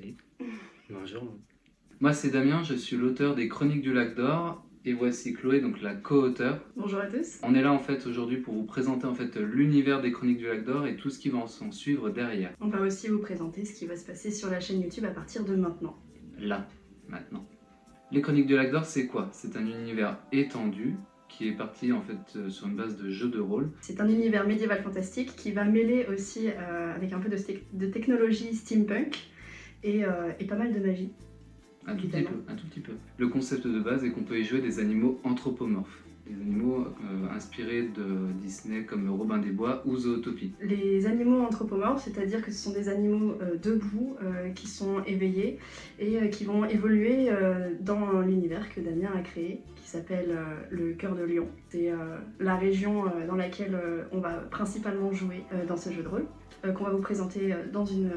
Salut. Bonjour. Moi c'est Damien, je suis l'auteur des Chroniques du Lac d'Or et voici Chloé, donc la co-auteure. Bonjour à tous. On est là en fait aujourd'hui pour vous présenter en fait l'univers des Chroniques du Lac d'Or et tout ce qui va s'en suivre derrière. On va aussi vous présenter ce qui va se passer sur la chaîne YouTube à partir de maintenant. Là, maintenant. Les Chroniques du Lac d'Or, c'est quoi? C'est un univers étendu qui est parti en fait sur une base de jeux de rôle. C'est un univers médiéval fantastique qui va mêler aussi avec un peu de technologie steampunk et pas mal de magie. Un tout petit peu. Le concept de base est qu'on peut y jouer des animaux anthropomorphes. Des animaux inspirés de Disney comme Robin des Bois ou Zootopie. Les animaux anthropomorphes, c'est-à-dire que ce sont des animaux debout, qui sont éveillés et qui vont évoluer dans l'univers que Damien a créé, qui s'appelle le Cœur de Lion. C'est la région dans laquelle on va principalement jouer dans ce jeu de rôle, qu'on va vous présenter dans une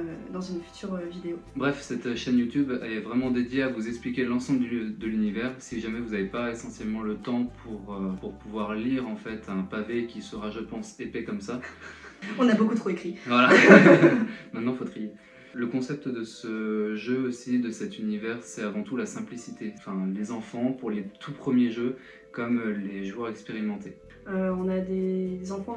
future vidéo. Bref, cette chaîne YouTube est vraiment dédiée à vous expliquer l'ensemble de l'univers. Si jamais vous n'avez pas essentiellement le temps pour pouvoir lire en fait un pavé qui sera, je pense, épais comme ça. On a beaucoup trop écrit. Voilà. Maintenant, faut trier. Le concept de ce jeu aussi, de cet univers, c'est avant tout la simplicité. Enfin, les enfants, pour les tout premiers jeux, comme les joueurs expérimentés. On a des enfants,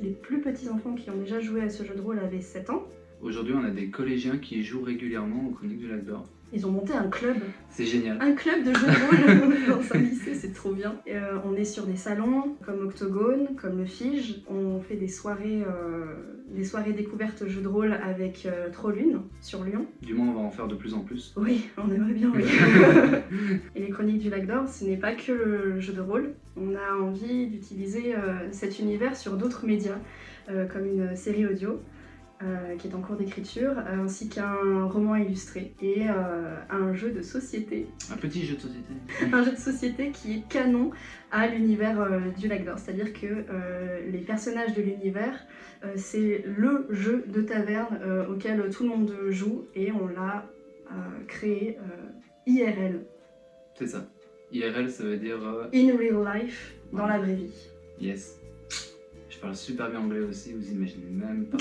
les plus petits enfants qui ont déjà joué à ce jeu de rôle avaient 7 ans. Aujourd'hui, on a des collégiens qui jouent régulièrement aux Chroniques du Lac d'Or. Ils ont monté un club. C'est génial. Un club de jeux de rôle dans un lycée, c'est trop bien. On est sur des salons comme Octogone, comme le Fige. On fait des soirées découvertes jeux de rôle avec Trollune sur Lyon. Du moins, on va en faire de plus en plus. Oui, on aimerait bien, oui. Et les Chroniques du Lac d'Or, ce n'est pas que le jeu de rôle. On a envie d'utiliser cet univers sur d'autres médias, comme une série audio. Qui est en cours d'écriture, ainsi qu'un roman illustré et un jeu de société. Un petit jeu de société. Un jeu de société qui est canon à l'univers du Lac d'Or, c'est-à-dire que les personnages de l'univers, c'est le jeu de taverne auquel tout le monde joue et on l'a créé IRL. C'est ça. IRL, ça veut dire... In real life, dans la vraie vie. Yes. Je parle super bien anglais aussi, vous imaginez même pas.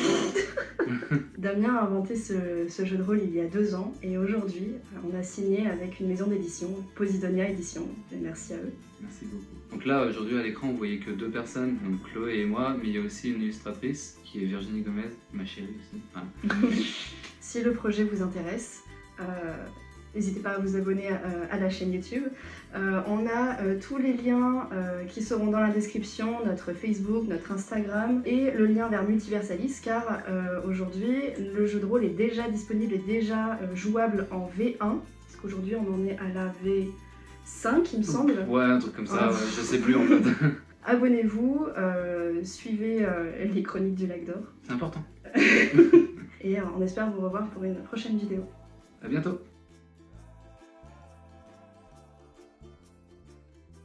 Damien a inventé ce jeu de rôle il y a 2 ans et aujourd'hui on a signé avec une maison d'édition, Posidonia Édition, et merci à eux. Merci beaucoup. Donc là aujourd'hui à l'écran vous voyez que 2 personnes, donc Chloé et moi, mais il y a aussi une illustratrice qui est Virginie Gomez, ma chérie aussi. Enfin... Si le projet vous intéresse, n'hésitez pas à vous abonner à la chaîne YouTube. On a tous les liens qui seront dans la description, notre Facebook, notre Instagram et le lien vers Multiversalis car aujourd'hui le jeu de rôle est déjà disponible et déjà jouable en V1 parce qu'aujourd'hui on en est à la V5 il me semble. Ouais, un truc comme ça, ouais, je sais plus en fait. Abonnez-vous, suivez les Chroniques du Lac d'Or. C'est important. Et on espère vous revoir pour une prochaine vidéo. À bientôt.